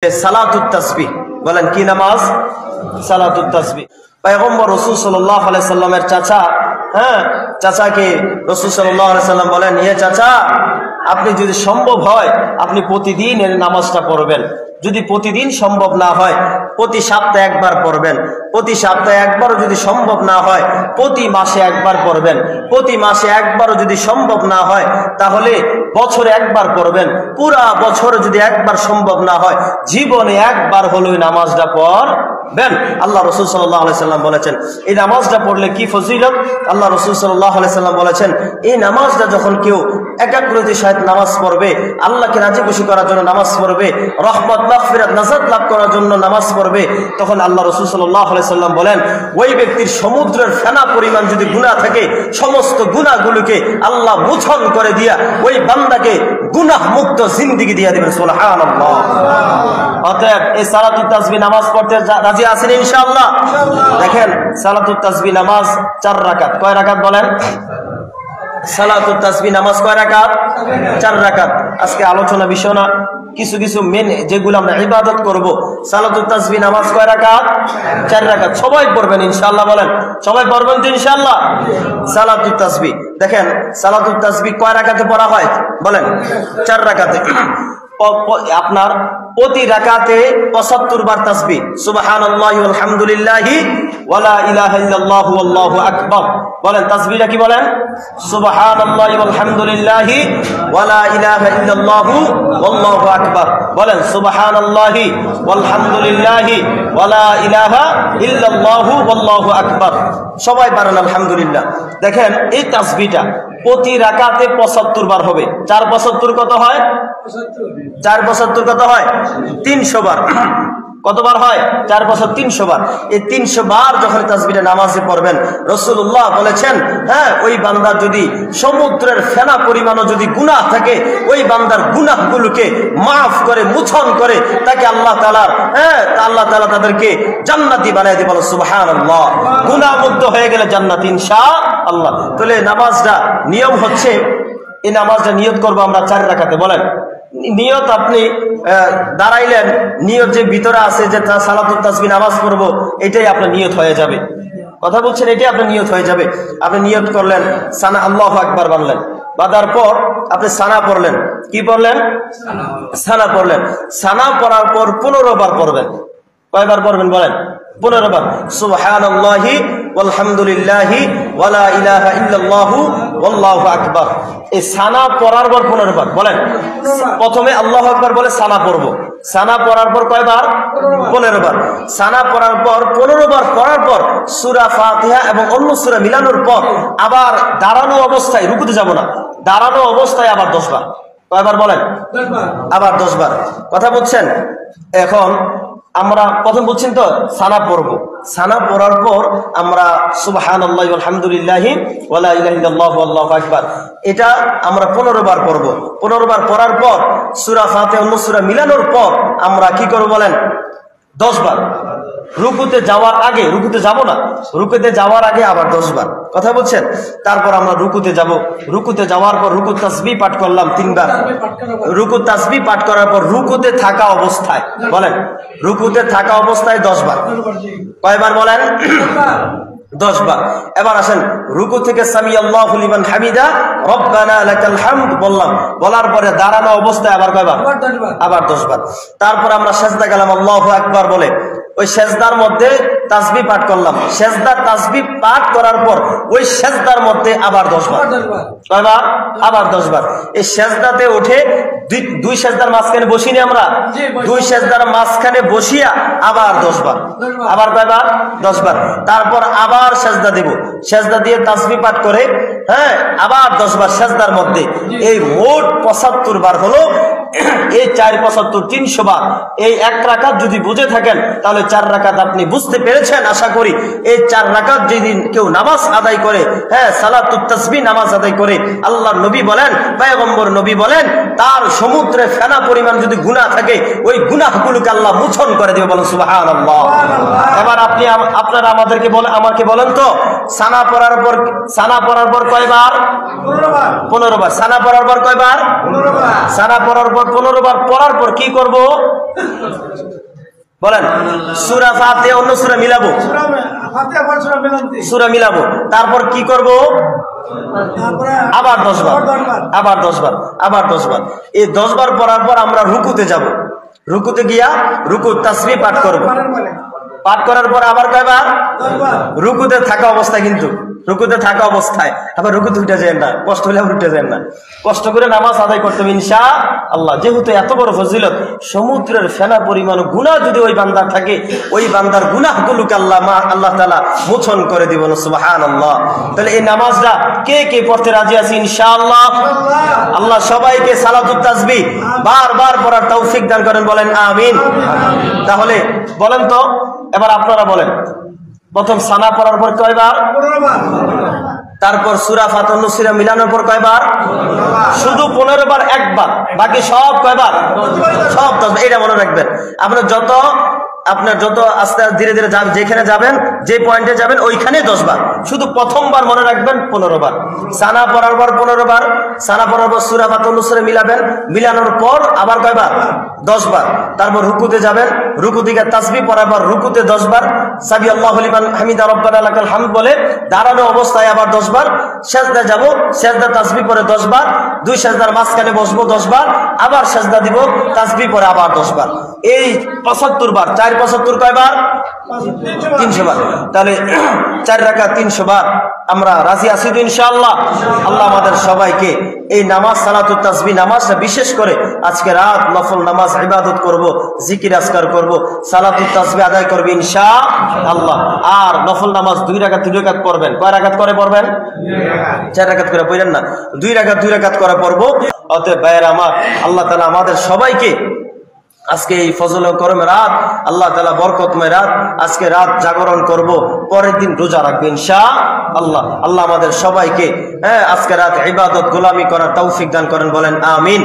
সালাতুত তাসবিহ বলেন কি নামাজ? সালাতুত তাসবিহ। পয়গম্বর রাসূল সাল্লাল্লাহু আলাইহি সাল্লামের চাচা, চাচাকে রাসূল সাল্লাল্লাহু আলাইহি সাল্লাম বলেন, ইয়ে চাচা, আপনি যদি সম্ভব হয় আপনি প্রতিদিন এর নামাজটা পড়বেন। যদি প্রতিদিন সম্ভব না হয় প্রতি সপ্তাহে একবার পড়বেন। প্রতি সপ্তাহে একবারও যদি সম্ভব না হয় প্রতি মাসে একবার পড়বেন। প্রতি মাসে একবারও যদি সম্ভব না হয় তাহলে বছরে একবার পড়বেন। পুরা বছর যদি একবার সম্ভব না হয় জীবনে একবার হলো নামাজটা পড়বেন। আল্লাহ রাসূল সাল্লাল্লাহু আলাইহি সাল্লাম বলেছেন এই নামাজটা পড়লে কি ফজিলত। আল্লাহ রাসূল সাল্লাল্লাহু আলাইহি সাল্লাম বলেছেন এই নামাজটা যখন কেউ একাগ্রতার সাথে নামাজ পড়বে, আল্লাহকে রাজি খুশি করার জন্য নামাজ পড়বে, রহমত মাগফিরাত নাজাত লাভ করার জন্য নামাজ পড়বে, তখন আল্লাহ রাসূল সাল্লাল্লাহু আলাইহি সাল্লাম বলেন ওই ব্যক্তির সমুদ্রের ফেনা পরিমাণ যদি গুনাহ থাকে সমস্ত গুনাহগুলোকে আল্লাহ মোচন করে দিয়া ওই বান্দাকে গুনাহ মুক্ত জিন্দেগি দিয়ে দিবেন। সুবহানাল্লাহ। অতএব এই সালাতুত তাসবিহ নামাজ পড়তে রাজি আছেন ইনশাআল্লাহ? দেখেন সালাতুত তাসবিহ নামাজ 4 রাকাত। কয় রাকাত বলেন? সালাতুত তাসবিহ নামাজ কয় রাকাত? 4 রাকাত। আজকে আলোচনা বিষয় না, কিছু কিছু মেন যেগুলো আমরা ইবাদত করব। সালাতুত তাসবিহ নামাজ কয় রাকাত? 4 রাকাত। সবাই পড়বেন ইনশাআল্লাহ। বলেন সবাই পড়বেন তো ইনশাআল্লাহ? সালাতুত তাসবিহ দেখেন সালাতুত তাসবিহ কয় রাকাতে পড়া হয় বলেন? 4 রাকাতে। আপনার প্রতি রাকাতে 75 বার তাসবিহ, সুবহানাল্লাহি ওয়াল হামদুলিল্লাহি ওয়ালা ইলাহা ইল্লাল্লাহু আল্লাহু আকবার। বলেন তাসবিহটা কি বলেন? সুবহানাল্লাহি ওয়াল হামদুলিল্লাহি ওয়ালা ইলাহা ইল্লাল্লাহু আল্লাহু আকবার। বলেন সুবহানাল্লাহি ওয়াল হামদুলিল্লাহি ওয়ালা ইলাহা ইল্লাল্লাহু আল্লাহু আকবার। সবাই পারেন আলহামদুলিল্লাহ। দেখেন এই তাসবিহটা প্রতি রাকাতে 75 বার হবে। 4 75 কত হয়? 4 75 কত হয়? 300 বার। কতবার হয়? 4 বছর 300 বার। এই 300 বার যখন তাসবিহটা নামাজে পড়বেন রাসূলুল্লাহ বলেছেন ওই বান্দার যদি সমুদ্রের ফেনা পরিমাণও যদি গুনাহ থাকে ওই বান্দার গুনাহগুলোকে মাফ করে মোচন করে তাকে আল্লাহ তাআলা তাদেরকে জান্নাতি বানিয়ে দিবেন। সুবহানাল্লাহ। গুনাহ মুক্ত হয়ে গেলে জান্নাত ইনশাআল্লাহ। তাহলে নামাজটা নিয়ম হচ্ছে এই নামাজটা নিয়ত করব আমরা 4 রাকাতে। বলেন নিয়ত আপনি দাঁড়াইলেন, নিয়ত যে ভিতরে আছে যে সালাতুত তাসবিহ নামাজ পড়বো এটাই আপনার নিয়ত হয়ে যাবে। কথা বলছেন এটাই আপনার নিয়ত হয়ে যাবে। আপনি নিয়ত করলেন, সানা আল্লাহু আকবার বানলেন, বাঁধার পর আপনি সানা পড়লেন। কি পড়লেন? সানা পড়লেন। সানা পড়ার পর 15 বার পড়বেন। কয়বার পড়বেন বলেন? 15 বার। সুবহানাল্লাহি ওয়াল হামদুলিল্লাহি ওয়ালা ইলাহা ইল্লাল্লাহু আল্লাহু আকবার। এই সানা পড়ার পর 15 বার। বলেন প্রথমে আল্লাহু আকবার বলে সানা পড়ব। সানা পড়ার পর কয়বার? 15 বার। সানা পড়ার পর 15 বার পড়ার পর সূরা ফাতিহা এবং অন্য সূরা মিলানোর পর আবার দাঁড়ানো অবস্থায়, রুকুতে যাব না, দাঁড়ানো অবস্থায় আবার 10 বার। কয়বার বলেন? 10 বার। আবার 10 বার। কথা বুঝছেন? এখন আমরা প্রথম বলছেন তো সানা পড়বো। সানা পড়ার পর আমরা সুবহানাল্লাহি ওয়াল হামদুলিল্লাহি ওয়ালা ইলাহা ইল্লাল্লাহু আল্লাহু আকবার এটা আমরা 15 বার পড়বো। 15 বার পড়ার পর সূরা ফাতিহা অন্য সূরা মিলানোর পর আমরা কি করব বলেন? 10 বার। রুকুতে যাওয়ার আগে, রুকুতে যাব না, রুকুতে যাওয়ার আগে আবার 10 বার। কথা বলছেন? তারপর আমরা রুকুতে যাব। রুকুতে যাওয়ার পর রুকুত তাসবিহ পাঠ করলাম 3 বার। রুকুত তাসবিহ পাঠ করার পর রুকুতে থাকা অবস্থায় বলেন রুকুতে থাকা অবস্থায় 10 বার। কয়বার বলেন? 10 বার। এবার আসেন রুকু থেকে সামি আল্লাহু লিমান হামিদা রব্বানা লাকাল হামদ বললাম। বলার পরে দাঁড়ানো অবস্থায় আবার কয়বার? আবার 10 বার। তারপর আমরা সিজদা গেলাম আল্লাহু আকবার বলে। ওই সিজদার মধ্যে তাসবিহ পাঠ করলাম। সিজদার তাসবিহ পাঠ করার পর ওই সিজদার মধ্যে আবার 10 বার। কয়বার? আবার 10 বার। এই সিজদাতে উঠে দুই সিজদার মাঝখানে বসিনি আমরা? 2 সিজদার মাঝখানে বসিয়া আবার 10 বার। আবার কয়বার? 10 বার। তারপর আবার সিজদা দেব। সিজদা দিয়ে তাসবিহ পাঠ করে আবার 10 বার সিজদার মধ্যে। এই মোট 75 বার হলো। এই 4 75 300 বার। এই 1 রাকাত যদি বুঝে থাকেন তাহলে 4 রাকাত আপনি বুঝতে পেরেছেন আশা করি। এই 4 রাকাত যেদিন কেউ নামাজ আদায় করে, সালাতুত তাসবিহ নামাজ আদায় করে, আল্লাহর নবী বলেন, পয়গম্বর নবী বলেন তার সমুদ্রে ফেনা পরিমাণ যদি গুনাহ থাকে ওই গুনাহগুলোকে আল্লাহ মোচন করে দেবে। বলেন সুবহানাল্লাহ। এবার আপনি আপনারা আমাকে বলেন তো সানা পড়ার পর কয়বার? 15 বার। সানা পড়ার পর কয়বার? 15 বার। সানা পড়ার পর তারপর 15 বার পড়ার পর কি করব বলেন? সূরা ফাতিহা অন্য সূরা মিলাবো, সূরা মিলাবো। তারপর কি করব? আবার 10 বার, আবার 10 বার, আবার 10 বার। এই 10 বার পড়ার পর আমরা রুকুতে যাব। রুকুতে গিয়া রুকুর তাসবিহ পাঠ করব। পাঠ করার পর আবার কয়বার? রুকুতে থাকা অবস্থায়, কিন্তু রুকুতে থাকা অবস্থায় আবার রুকুতে উঠে যায় না, কষ্ট হলে আবার উঠে যায় না, কষ্ট করে নামাজ আদায় করতে হবে ইনশাআল্লাহ। যেহেতু এত বড় ফজিলত, সমুদ্রের ফেনা পরিমাণ গুনাহ যদি ওই বান্দার থাকে, ওই বান্দার গুনাহগুলোকে আল্লাহ তাআলা মোচন করে দিবেন, সুবহানাল্লাহ। তাহলে এই নামাজটা কে কে পড়তে রাজি আছে ইনশাআল্লাহ? আল্লাহ সবাইকে সালাতুত তাসবিহ বারবার পড়ার তৌফিক দান করেন, বলেন আমিন। তাহলে বলেন তো, এবার আপনারা বলেন, প্রথম সানা পড়ার পর কয়বার? তারপর সূরা ফাতিহা অন্য সূরা মিলানোর পর কয়বার? শুধু 15 বার একবার, বাকি সব কয়বার? সব 10 বার। এটা মনে রাখবেন। আপনার যত আস্তে ধীরে ধীরে যেখানে যাবেন, যে পয়েন্টে যাবেন ওইখানে 10 বার। শুধু প্রথমবার মনে রাখবেন 15 বার। সানা পড়ার পর 15 বার, সানা পড়ার পর সূরা ফাতিহা অন্য সূরা মিলাবেন, মিলানোর পর আবার কয়বার? 10 বার। তারপর রুকুতে যাবেন, রুকু থেকে তাসবিহ পড়ার পর রুকুতে 10 বার সামি আল্লাহু লিমান হামিদা রব্বানা লাকাল হামদ বলে দাঁড়ানো অবস্থায় আবার 10 বার। সিজদা যাব, সিজদা তাসবিহ পড়ে 10 বার, দুই সিজদার মাঝখানে বসবো 10 বার, আবার সিজদা দিব, তাসবিহ পড়ে আবার 10 বার। এই 75 বার। 4 75 কয়বার? 300 বার। তাহলে 4 রাকাত 300 বার। আমরা রাজি আছি তো ইনশাআল্লাহ? আল্লাহ আমাদের সবাইকে এই নামাজ সালাতুত তাসবিহ নামাজটা বিশেষ করে আজকে রাত নফল নামাজ ইবাদত করব, জিকির আজকার করব, সালাতুত তাসবিহ আদায় করব ইনশাআল্লাহ। আর নফল নামাজ 2 রাকাত 2 রাকাত পড়বেন। কয় রাকাত করে পড়বেন? 4 রাকাত করে পড়েন না, 2 রাকাত 2 রাকাত করে পড়ব। অতএব ভাইয়েরা আমার, আল্লাহ তাআলা আমাদের সবাইকে আজকে এই ফজল করম রাত, আল্লাহ তাআলা বরকতময় রাত, আজকে রাত জাগরণ করব, পরের দিন রোজা রাখবো ইনশাআল্লাহ। আল্লাহ আমাদের সবাইকে আজকে রাত ইবাদত গোলামি করার তৌফিক দান করেন, বলেন আমিন।